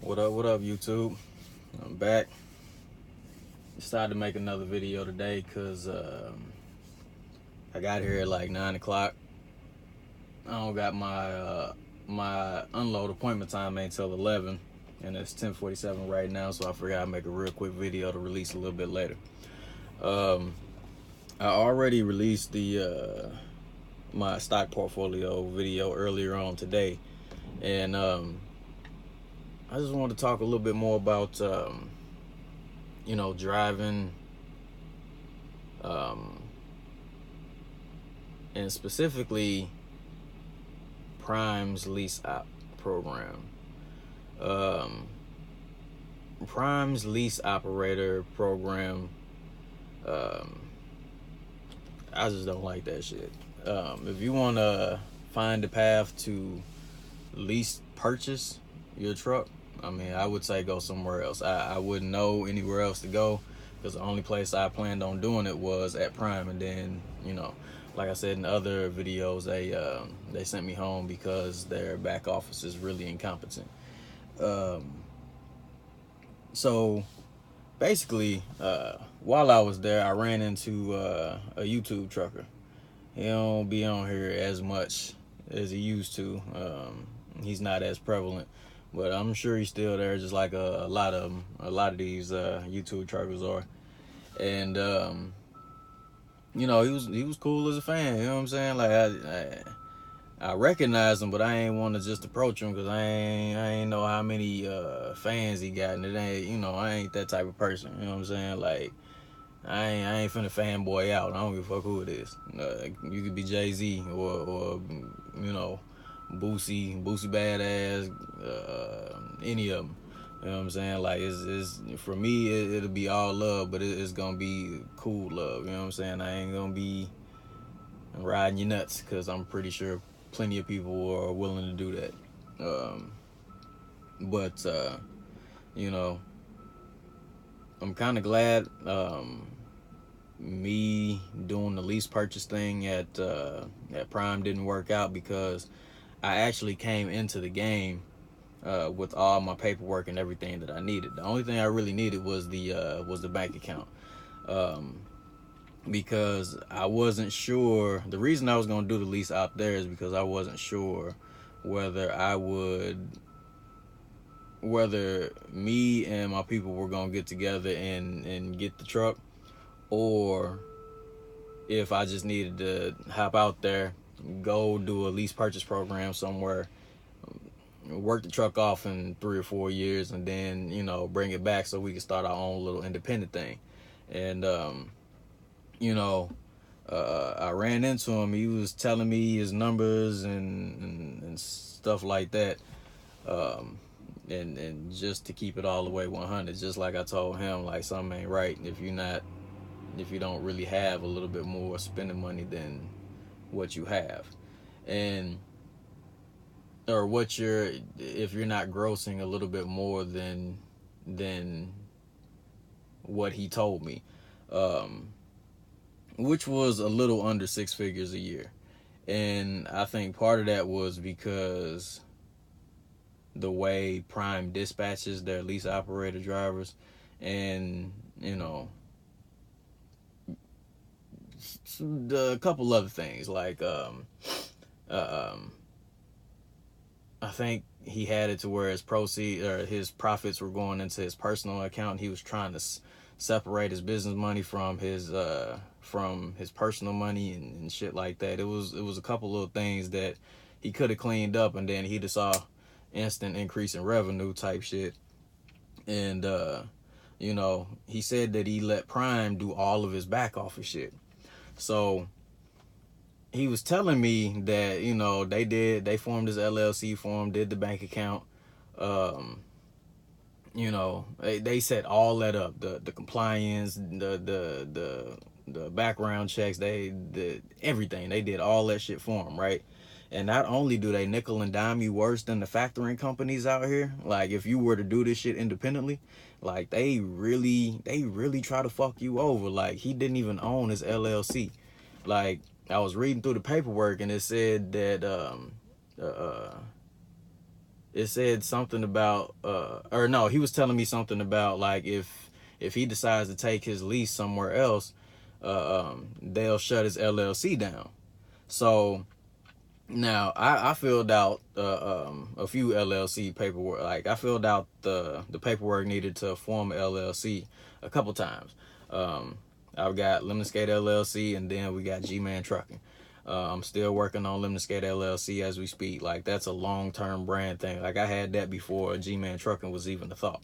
What up, YouTube? I'm back. Decided to make another video today because I got here at like 9 o'clock. I don't got my unload appointment time ain't till 11, and it's 10:47 right now, so I forgot to make a real quick video to release a little bit later. I already released the my stock portfolio video earlier on today, and I just wanted to talk a little bit more about driving, and specifically Prime's Lease-Op program. Prime's lease operator program, I just don't like that shit. If you want to find a path to lease purchase your truck, I would say go somewhere else. I wouldn't know anywhere else to go, because the only place I planned on doing it was at Prime. And then, like I said in other videos, they sent me home because their back office is really incompetent. So basically, while I was there, I ran into a YouTube trucker. He don't be on here as much as he used to. He's not as prevalent, but I'm sure he's still there, just like a lot of them. A lot of these YouTube truckers are. And he was cool as a fan. You know what I'm saying? Like I recognized him, but I ain't want to just approach him because I ain't know how many fans he got, and it ain't, I ain't that type of person. You know what I'm saying? Like I ain't finna fanboy out. I don't give a fuck who it is. You could be Jay-Z or Boosie Badass, any of them. You know what I'm saying? Like it's for me, it'll be all love, but it's gonna be cool love. You know what I'm saying? I ain't gonna be riding your nuts, because I'm pretty sure plenty of people are willing to do that. But I'm kind of glad me doing the lease purchase thing at Prime didn't work out, because I actually came into the game with all my paperwork and everything that I needed. The only thing I really needed was the bank account, because I wasn't sure. The reason I was going to do the lease out there is because I wasn't sure whether me and my people were going to get together and get the truck, or if I just needed to hop out there, go do a lease purchase program somewhere, work the truck off in 3 or 4 years, and then bring it back so we can start our own little independent thing. And I ran into him. He was telling me his numbers and stuff like that. And just to keep it all the way 100, just like I told him, like, something ain't right if you don't really have a little bit more spending money than what you have, and or if you're not grossing a little bit more than what he told me, which was a little under 6 figures a year. And I think part of that was because the way Prime dispatches their lease operator drivers, and a couple other things, like I think he had it to where his profits were going into his personal account. He was trying to separate his business money from his personal money and shit like that. It was a couple little things that he could have cleaned up, and then he'd have saw instant increase in revenue type shit. And he said that he let Prime do all of his back office shit. So he was telling me that they formed this LLC for him, did the bank account, they set all that up, the compliance, the background checks, everything. They did all that shit for him, right? And not only do they nickel and dime you worse than the factoring companies out here, like, if you were to do this shit independently, like, they really try to fuck you over. Like, he didn't even own his LLC. Like, I was reading through the paperwork, and it said that it said something about or no, he was telling me something about like if he decides to take his lease somewhere else, they'll shut his LLC down. So now I filled out a few LLC paperwork. Like I filled out the paperwork needed to form an LLC a couple times. I've got Lemniscate LLC, and then we got G-Man Trucking. I'm still working on Lemniscate LLC as we speak. Like that's a long-term brand thing. Like I had that before G-Man Trucking was even a thought.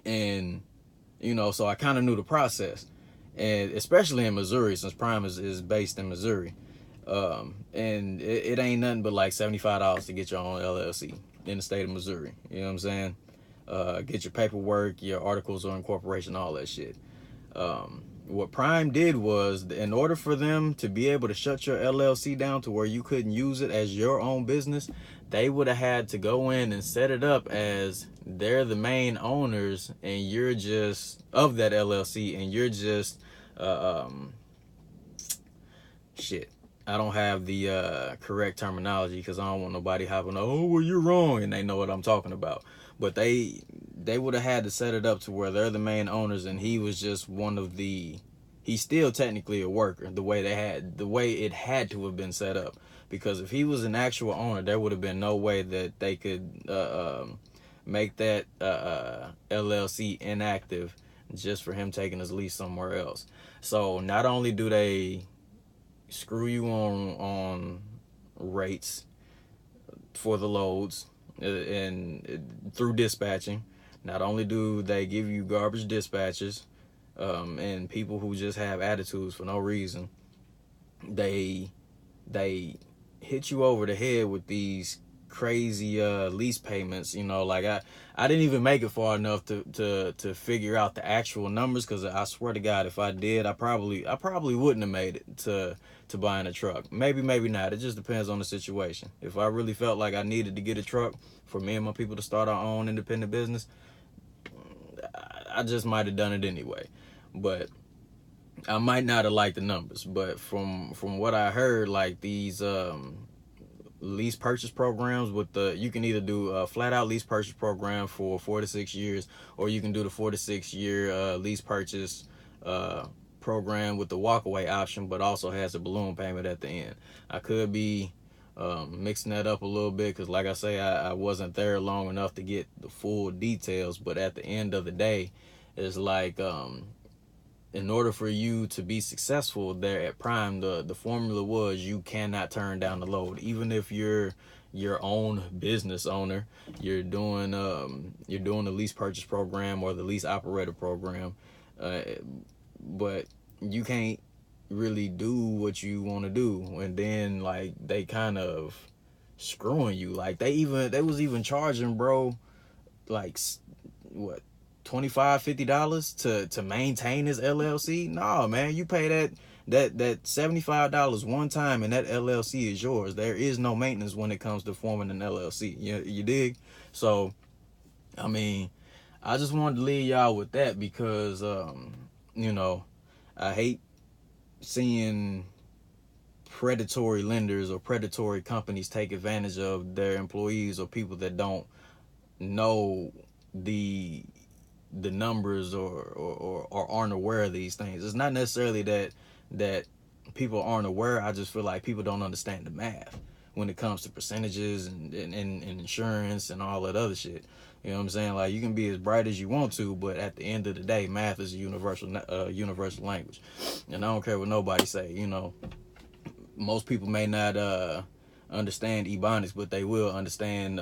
And you know, so I kind of knew the process, and especially in Missouri, since Prime is based in Missouri. And it ain't nothing but like $75 to get your own LLC in the state of Missouri. You know what I'm saying? Get your paperwork, your articles of incorporation, all that shit. What Prime did was, in order for them to be able to shut your LLC down to where you couldn't use it as your own business, they would have had to go in and set it up as they're the main owners and you're just of that LLC, and you're just shit. I don't have the correct terminology because I don't want nobody hopping, oh, well, you're wrong, and they know what I'm talking about. But they would have had to set it up to where they're the main owners, and he was just one of the. He's still technically a worker. The way it had to have been set up, because if he was an actual owner, there would have been no way that they could make that LLC inactive just for him taking his lease somewhere else. So not only do they screw you on rates for the loads and through dispatching, not only do they give you garbage dispatchers and people who just have attitudes for no reason, they hit you over the head with these crazy lease payments. You know, like I didn't even make it far enough to figure out the actual numbers, because I swear to God, if I did, I probably wouldn't have made it to buying a truck. Maybe not. It just depends on the situation. If I really felt like I needed to get a truck for me and my people to start our own independent business, I just might have done it anyway. But I might not have liked the numbers. But from what I heard, like these lease purchase programs with you can either do a flat out lease purchase program for 4 to 6 years, or you can do the 4 to 6 year lease purchase program with the walkaway option, but also has a balloon payment at the end. I could be mixing that up a little bit, because like I say, I wasn't there long enough to get the full details. But at the end of the day, it's like in order for you to be successful there at Prime, the formula was you cannot turn down the load. Even if you're your own business owner, you're doing the lease purchase program or the lease operator program, but you can't really do what you want to do. And then like they kind of screwing you. Like they was even charging, bro, like what, $25-$50 to maintain his LLC. No, man, you pay that $75 one time and that LLC is yours. There is no maintenance when it comes to forming an LLC. You dig? So I mean, I just wanted to leave y'all with that, because you know, I hate seeing predatory lenders or predatory companies take advantage of their employees or people that don't know the numbers or aren't aware of these things. It's not necessarily that people aren't aware. I just feel like people don't understand the math when it comes to percentages and insurance and all that other shit. You know what I'm saying? Like, you can be as bright as you want to, but at the end of the day, math is a universal language. And I don't care what nobody say. You know, most people may not understand Ebonics, but they will understand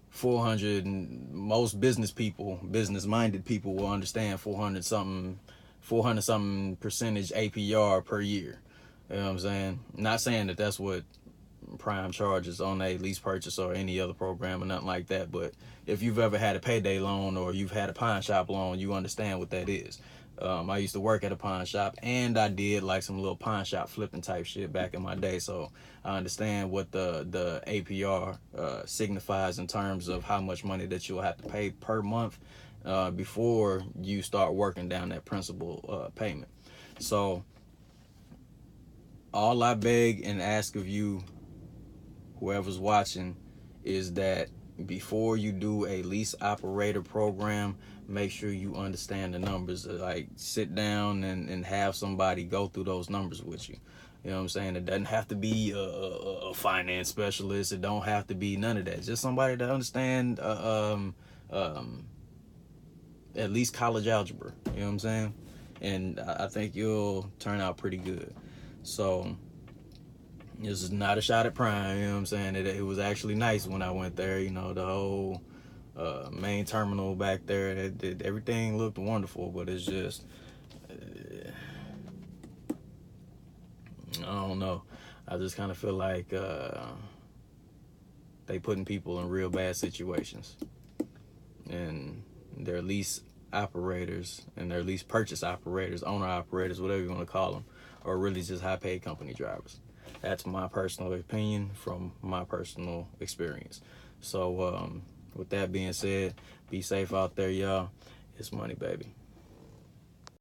400, and most business-minded people will understand 400 something percentage APR per year. You know what I'm saying? Not saying that that's what Prime charges on a lease purchase or any other program or nothing like that, but if you've ever had a payday loan or you've had a pawn shop loan, you understand what that is. I used to work at a pawn shop, and I did like some little pawn shop flipping type shit back in my day, so I understand what the APR signifies in terms of how much money that you'll have to pay per month before you start working down that principal payment. So all I beg and ask of you, whoever's watching, is that before you do a lease operator program, make sure you understand the numbers. Like, sit down and have somebody go through those numbers with you. You know what I'm saying? It doesn't have to be a finance specialist. It don't have to be none of that. Just somebody to understand at least college algebra. You know what I'm saying? And I think you'll turn out pretty good. So this is not a shot at Prime. You know what I'm saying? It was actually nice when I went there. You know, the whole main terminal back there, everything looked wonderful. But it's just, I don't know. I just kind of feel like they putting people in real bad situations, and their lease operators and their lease purchase operators, owner operators, whatever you want to call them, are really just high paid company drivers. That's my personal opinion from my personal experience. So with that being said, be safe out there, y'all. It's money, baby.